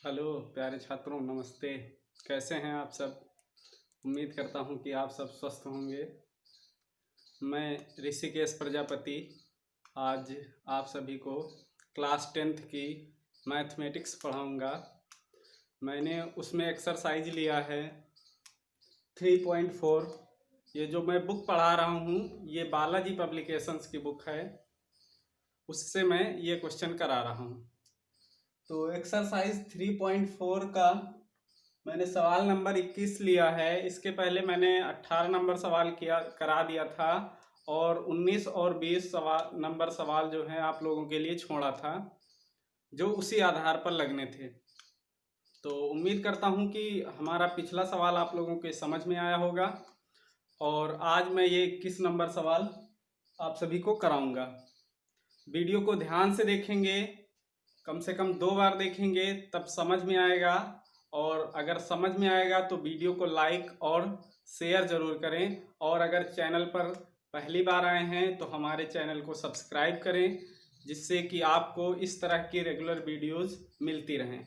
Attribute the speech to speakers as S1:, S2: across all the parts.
S1: Hello प्यारे छात्रों, नमस्ते। कैसे हैं आप सब? उम्मीद करता हूं कि आप सब स्वस्थ होंगे। मैं ऋषिकेश प्रजापति आज आप सभी को क्लास 10th की मैथमेटिक्स पढ़ाऊंगा। मैंने उसमें एक्सरसाइज लिया है 3.4। ये जो मैं बुक पढ़ा रहा हूँ ये बालाजी पब्लिकेशंस की बुक है, उससे मैं ये क्वेश्चन करा रहा हूँ। तो एक्सरसाइज 3.4 का मैंने सवाल नंबर 21 लिया है। इसके पहले मैंने 18 नंबर सवाल करा दिया था और 19 और 20 नंबर सवाल जो है आप लोगों के लिए छोड़ा था, जो उसी आधार पर लगने थे। तो उम्मीद करता हूं कि हमारा पिछला सवाल आप लोगों के समझ में आया होगा और आज मैं ये 21 नंबर सवाल आप सभी को कराऊंगा। वीडियो को ध्यान से देखेंगे, कम से कम 2 बार देखेंगे तब समझ में आएगा। और अगर समझ में आएगा तो वीडियो को लाइक और शेयर ज़रूर करें। और अगर चैनल पर पहली बार आए हैं तो हमारे चैनल को सब्सक्राइब करें, जिससे कि आपको इस तरह की रेगुलर वीडियोस मिलती रहें।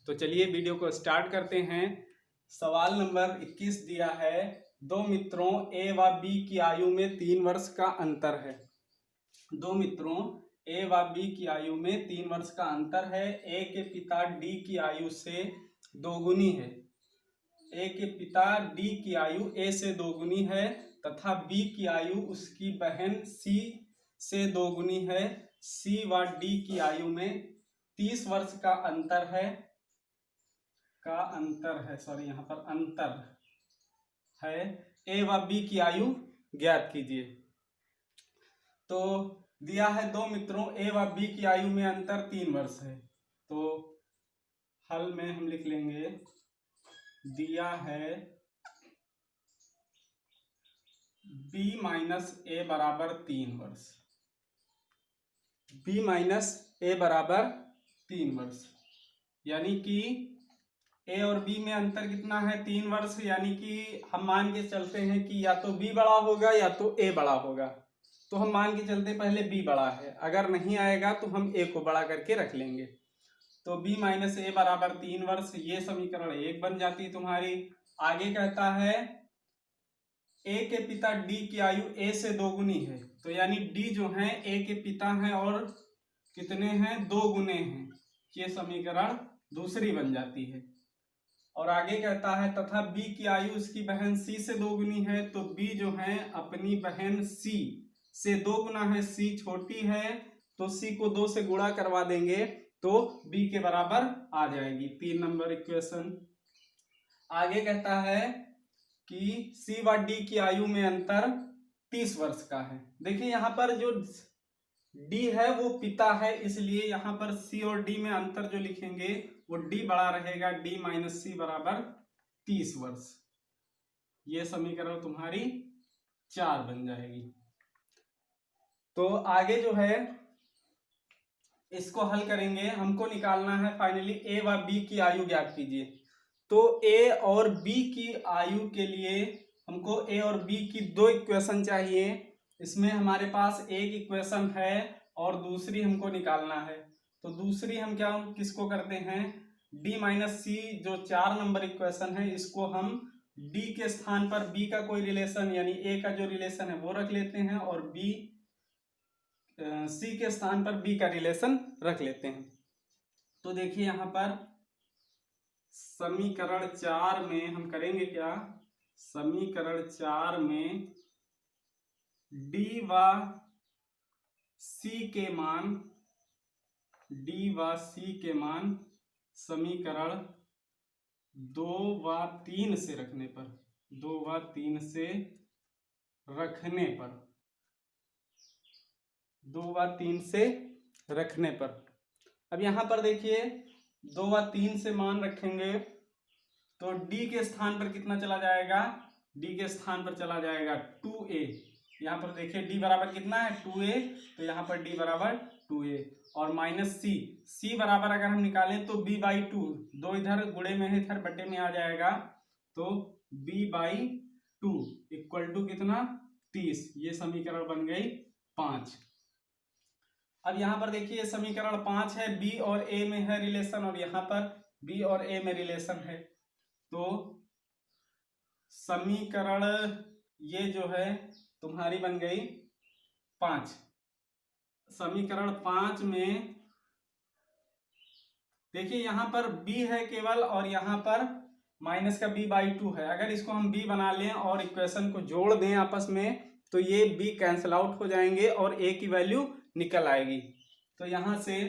S1: तो चलिए वीडियो को स्टार्ट करते हैं। सवाल नंबर 21 दिया है, दो मित्रों ए व बी की आयु में 3 वर्ष का अंतर है। दो मित्रों ए व बी की आयु में 3 वर्ष का अंतर है। ए के पिता डी की आयु से दोगुनी है। ए के पिता डी की आयु ए से दोगुनी है तथा बी की आयु उसकी बहन सी से दोगुनी है। सी व डी की आयु में 30 वर्ष का अंतर है। यहाँ पर अंतर है। ए व बी की आयु ज्ञात कीजिए। तो दिया है दो मित्रों ए व बी की आयु में अंतर 3 वर्ष है। तो हल में हम लिख लेंगे, दिया है b माइनस ए बराबर 3 वर्ष। b माइनस ए बराबर 3 वर्ष, यानी कि a और b में अंतर कितना है? 3 वर्ष। यानी कि हम मान के चलते हैं कि या तो b बड़ा होगा या तो a बड़ा होगा। तो हम मान के चलते पहले b बड़ा है, अगर नहीं आएगा तो हम a को बड़ा करके रख लेंगे। तो b माइनस ए बराबर 3 वर्ष, ये समीकरण 1 बन जाती है तुम्हारी। आगे कहता है a के पिता d की आयु a से दोगुनी है। तो यानी d जो है a के पिता हैं और कितने हैं? 2 गुने हैं। ये समीकरण दूसरी बन जाती है। और आगे कहता है तथा b की आयु उसकी बहन c से दोगुनी है। तो b जो है अपनी बहन c से 2 गुना है। c छोटी है तो c को 2 से गुणा करवा देंगे तो b के बराबर आ जाएगी। 3 नंबर इक्वेशन। आगे कहता है कि c व d की आयु में अंतर 30 वर्ष का है। देखिए यहाँ पर जो d है वो पिता है, इसलिए यहाँ पर c और d में अंतर जो लिखेंगे वो d बड़ा रहेगा। d माइनस सी बराबर 30 वर्ष। ये समीकरण तुम्हारी 4 बन जाएगी। तो आगे जो है इसको हल करेंगे, हमको निकालना है फाइनली a व b की आयु ज्ञात कीजिए। तो a और b की आयु के लिए हमको a और b की 2 इक्वेशन चाहिए। इसमें हमारे पास एक इक्वेशन है और दूसरी हमको निकालना है। तो दूसरी हम किसको करते हैं? d माइनस सी जो 4 नंबर इक्वेशन है, इसको हम d के स्थान पर b का कोई रिलेशन यानी a का जो रिलेशन है वो रख लेते हैं और c के स्थान पर b का रिलेशन रख लेते हैं। तो देखिए यहाँ पर समीकरण 4 में हम करेंगे क्या? समीकरण 4 में d व c के मान समीकरण 2 व 3 से रखने पर अब यहाँ पर देखिए 2 व 3 से मान रखेंगे तो d के स्थान पर कितना चला जाएगा? d के स्थान पर चला जाएगा 2a। यहाँ पर देखिए d बराबर कितना है? 2a। तो यहाँ पर d बराबर 2a और माइनस c बराबर अगर हम निकालें तो b बाई 2, 2 इधर गुणे में है इधर बटे में आ जाएगा। तो b बाई 2 इक्वल टू कितना? 30। ये समीकरण बन गई 5। अब यहाँ पर देखिए समीकरण 5 है, b और a में है रिलेशन और यहाँ पर बी और ए में रिलेशन है। तो समीकरण ये जो है तुम्हारी बन गई 5। समीकरण 5 में देखिए यहाँ पर b है केवल और यहाँ पर माइनस का b/2 है। अगर इसको हम b बना लें और इक्वेशन को जोड़ दें आपस में तो ये b कैंसिल आउट हो जाएंगे और a की वैल्यू निकल आएगी। तो यहाँ से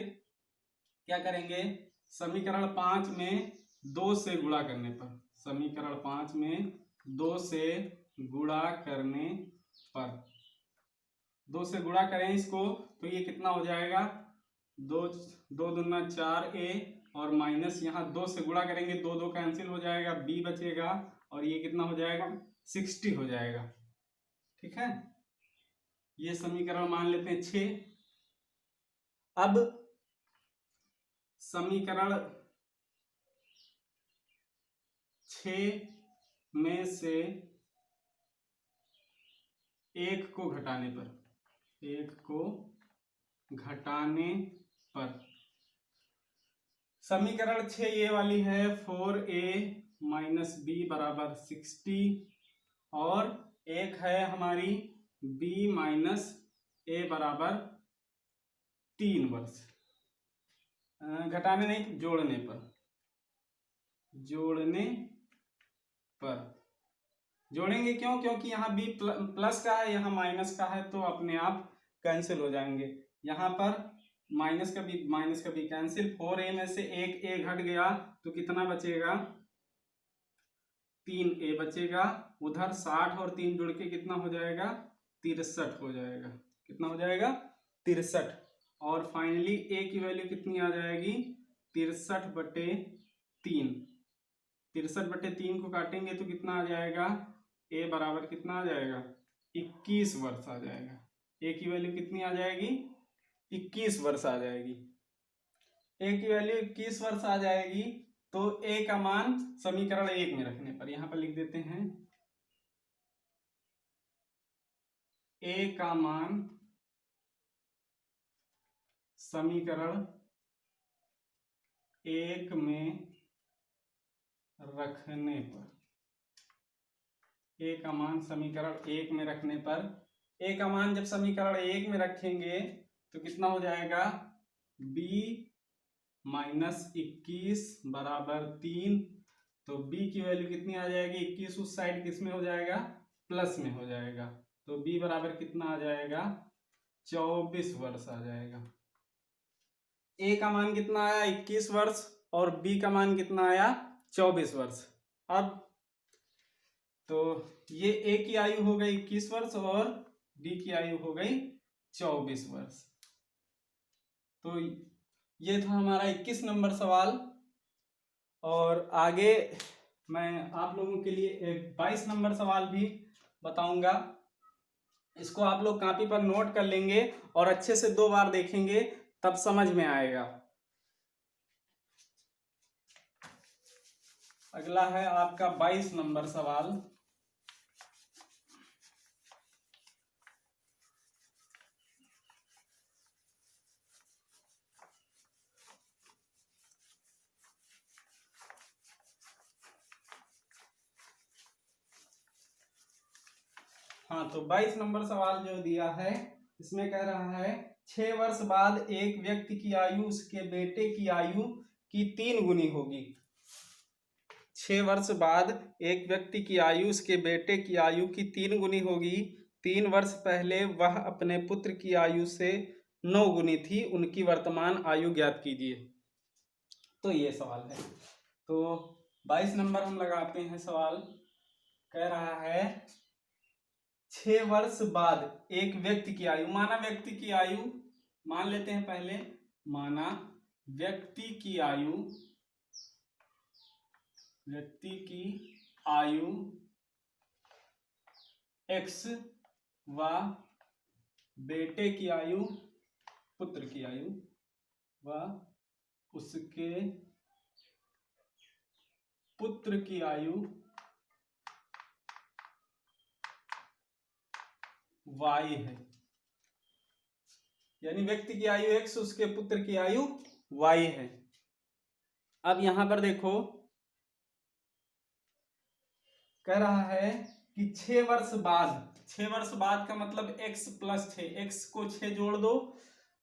S1: क्या करेंगे, समीकरण 5 में 2 से गुणा करने पर, समीकरण 5 में 2 से गुणा करने पर, 2 से गुणा करें इसको तो ये कितना हो जाएगा, 2 दूना 4a और माइनस यहाँ 2 से गुणा करेंगे, 2 2 कैंसिल हो जाएगा, b बचेगा और ये कितना हो जाएगा 60 हो जाएगा। ठीक है, ये समीकरण मान लेते हैं 6। अब समीकरण 6 में से 1 को घटाने पर, 1 को घटाने पर समीकरण 6 ये वाली है 4a माइनस b बराबर 60 और एक है हमारी b माइनस a बराबर 3 वर्ष। घटाने नहीं, जोड़ने पर, जोड़ने पर जोड़ेंगे क्यों, क्योंकि यहाँ b प्लस का है, यहाँ माइनस का है, तो अपने आप कैंसिल हो जाएंगे। यहाँ पर माइनस का b कैंसिल, 4a में से एक a घट गया तो कितना बचेगा, 3a बचेगा। उधर 60 और 3 जुड़ के कितना हो जाएगा, 63 हो जाएगा। कितना हो जाएगा, 63। और फाइनली a की वैल्यू कितनी आ जाएगी, 63/3। 63/3 को काटेंगे तो कितना आ जाएगा, a बराबर कितना आ जाएगा, 21 वर्ष आ जाएगा। a की वैल्यू कितनी आ जाएगी, 21 वर्ष आ जाएगी। a की वैल्यू 21 वर्ष आ जाएगी तो a का मान समीकरण 1 में रखने पर, यहां पर लिख देते हैं a का मान समीकरण 1 में रखने पर, a का मान समीकरण 1 में रखने पर, a का मान जब समीकरण 1 में रखेंगे तो कितना हो जाएगा, b माइनस 21 बराबर 3। तो b की वैल्यू कितनी आ जाएगी, 21 उस साइड किस में हो जाएगा, प्लस में हो जाएगा। तो b बराबर कितना आ जाएगा, 24 वर्ष आ जाएगा। a का मान कितना आया, 21 वर्ष और b का मान कितना आया, 24 वर्ष। अब तो ये a की आयु हो गई 21 वर्ष और b की आयु हो गई 24 वर्ष। तो ये था हमारा 21 नंबर सवाल। और आगे मैं आप लोगों के लिए एक 22 नंबर सवाल भी बताऊंगा। इसको आप लोग कॉपी पर नोट कर लेंगे और अच्छे से 2 बार देखेंगे तब समझ में आएगा। अगला है आपका 22 नंबर सवाल। हाँ, तो 22 नंबर सवाल जो दिया है इसमें कह रहा है 6 वर्ष बाद एक व्यक्ति की आयु उसके बेटे की आयु की 3 गुनी होगी। 6 वर्ष बाद एक व्यक्ति की आयु उसके बेटे की आयु की 3 गुनी होगी। 3 वर्ष पहले वह अपने पुत्र की आयु से 9 गुनी थी, उनकी वर्तमान आयु ज्ञात कीजिए। तो ये सवाल है। तो 22 नंबर हम लगाते हैं सवाल। कह रहा है 6 वर्ष बाद एक व्यक्ति की आयु, माना व्यक्ति की आयु मान लेते हैं पहले, माना व्यक्ति की आयु x व बेटे की आयु, पुत्र की आयु व उसके पुत्र की आयु y है। यानी व्यक्ति की आयु x, उसके पुत्र की आयु y है। अब यहां पर देखो कह रहा है कि 6 वर्ष बाद, 6 वर्ष बाद का मतलब x प्लस 6, x को 6 जोड़ दो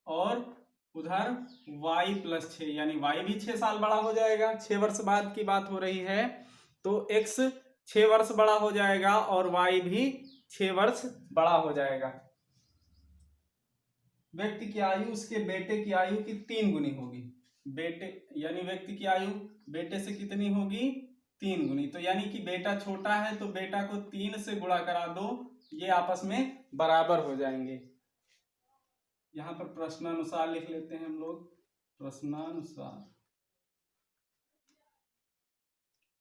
S1: और उधर y प्लस 6, यानी y भी 6 साल बड़ा हो जाएगा। 6 वर्ष बाद की बात हो रही है तो x 6 वर्ष बड़ा हो जाएगा और y भी 6 वर्ष बड़ा हो जाएगा। व्यक्ति की आयु उसके बेटे की आयु की 3 गुनी होगी। बेटे यानी व्यक्ति की आयु बेटे से कितनी होगी? 3 गुनी। तो यानी कि बेटा छोटा है तो बेटा को 3 से गुणा करा दो, ये आपस में बराबर हो जाएंगे। यहां पर प्रश्नानुसार लिख लेते हैं हम लोग, प्रश्नानुसार।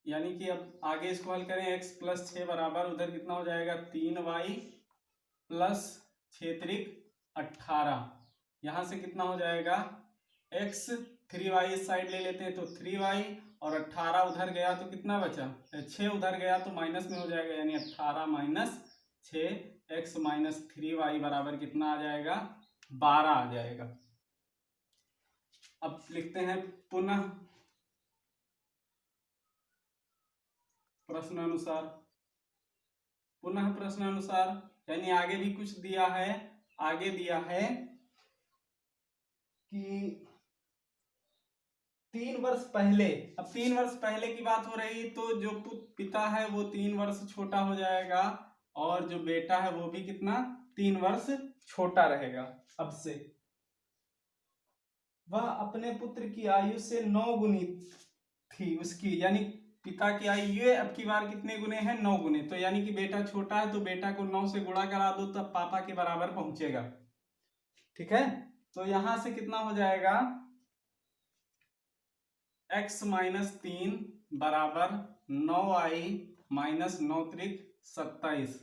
S1: यानी कि अब आगे इसको हल करें, x प्लस 6 बराबर उधर कितना हो जाएगा? 3y प्लस 6 त्रिक 18। यहां से कितना हो जाएगा? x 3y इस साइड ले लेते हैं तो 3y और 18 उधर गया तो कितना बचा? 6 उधर गया तो माइनस में हो जाएगा, यानी 18 माइनस 6 x माइनस 3y बराबर कितना आ जाएगा? 12 आ जाएगा। अब लिखते हैं पुनः प्रश्नानुसार। पुनः प्रश्नानुसार यानी आगे भी कुछ दिया है, आगे दिया है कि 3 वर्ष पहले, अब 3 वर्ष पहले की बात हो रही तो जो पिता है वो 3 वर्ष छोटा हो जाएगा और जो बेटा है वो भी कितना? 3 वर्ष छोटा रहेगा। अब से वह अपने पुत्र की आयु से 9 गुनी थी उसकी, यानी पिता की आयु ये अब की बार कितने गुने हैं? 9 गुने। तो यानी कि बेटा छोटा है तो बेटा को 9 से गुणा करा दो तब पापा के बराबर पहुंचेगा। ठीक है, तो यहां से कितना हो जाएगा? x माइनस 3 बराबर 9i माइनस 9 त्रिक 27।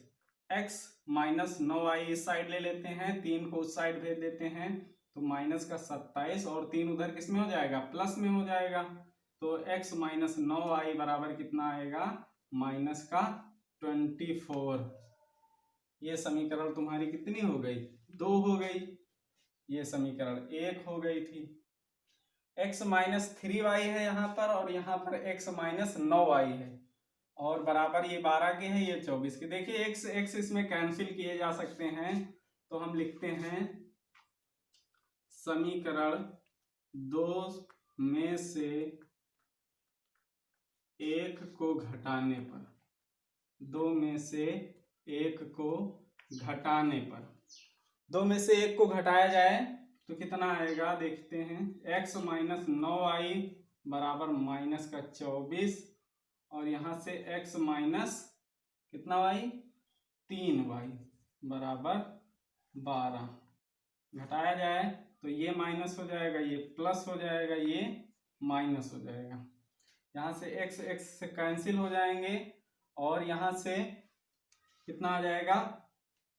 S1: x माइनस 9i इस साइड ले लेते हैं, 3 को उस साइड भेज देते हैं तो माइनस का 27 और 3 उधर किस में हो जाएगा? प्लस में हो जाएगा। तो x माइनस 9i बराबर कितना आएगा? माइनस का 24। ये समीकरण तुम्हारी कितनी हो गई? 2 हो गई। ये समीकरण 1 हो गई थी। x माइनस 3y है यहाँ पर और यहाँ पर x माइनस 9y है और बराबर ये 12 के है, ये 24 के। देखिए x x इसमें कैंसिल किए जा सकते हैं तो हम लिखते हैं समीकरण 2 में से 1 को घटाने पर, 2 में से 1 को घटाने पर, 2 में से 1 को घटाया जाए तो कितना आएगा? देखते हैं, x माइनस 9i बराबर माइनस का 24 और यहां से x माइनस कितना y? 3y बराबर 12। घटाया जाए तो ये माइनस हो जाएगा, ये प्लस हो जाएगा, ये माइनस हो जाएगा। यहाँ से x x से कैंसिल हो जाएंगे और यहाँ से कितना आ जाएगा?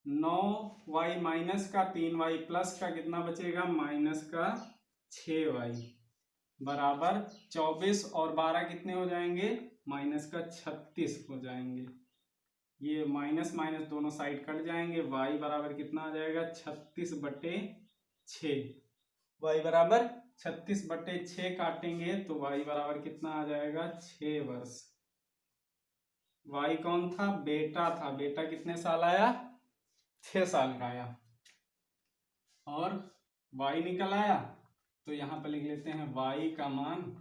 S1: 9y माइनस का 3y प्लस का कितना बचेगा? माइनस का 6y बराबर 24 और 12 कितने हो जाएंगे? माइनस का 36 हो जाएंगे। ये माइनस माइनस दोनों साइड कट जाएंगे। y बराबर कितना आ जाएगा? 36/6। y बराबर 36/6 काटेंगे तो y बराबर कितना आ जाएगा? 6 वर्ष। y कौन था? बेटा था। बेटा कितने साल आया? 6 साल का आया और y निकल आया तो यहां पर लिख लेते हैं y का मान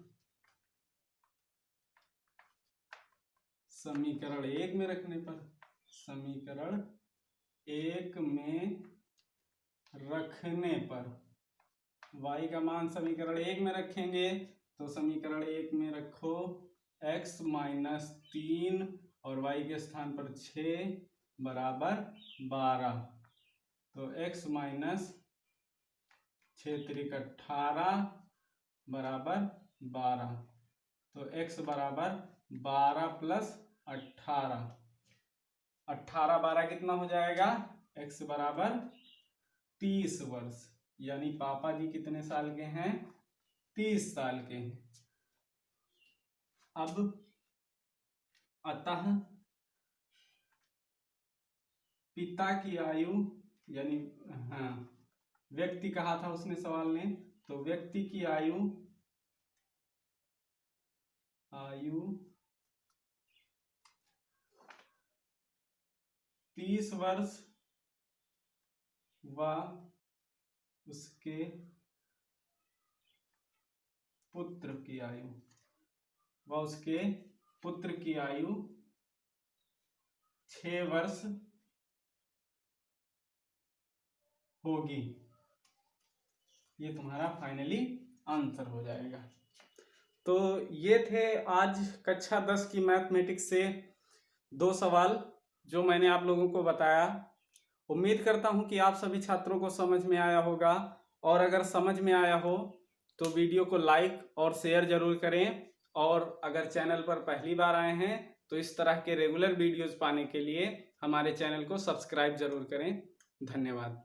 S1: समीकरण 1 में रखने पर, समीकरण 1 में रखने पर y का मान समीकरण 1 में रखेंगे तो समीकरण 1 में रखो x माइनस 3 और y के स्थान पर 6 बराबर 12। तो x माइनस 6 त्रिक 18 बराबर 12। तो x बराबर 12 प्लस 18, 18 12 कितना हो जाएगा? x बराबर 30 वर्ष। यानी पापा जी कितने साल के हैं? 30 साल के हैं। अब अतः पिता की आयु, यानी हाँ व्यक्ति कहा था उसने सवाल ने, तो व्यक्ति की आयु आयु 30 वर्ष व उसके पुत्र की आयु 6 वर्ष होगी। ये तुम्हारा फाइनली आंसर हो जाएगा। तो ये थे आज कक्षा 10 की मैथमेटिक्स से 2 सवाल जो मैंने आप लोगों को बताया। उम्मीद करता हूं कि आप सभी छात्रों को समझ में आया होगा, और अगर समझ में आया हो तो वीडियो को लाइक और शेयर जरूर करें, और अगर चैनल पर पहली बार आए हैं तो इस तरह के रेगुलर वीडियोस पाने के लिए हमारे चैनल को सब्सक्राइब जरूर करें। धन्यवाद।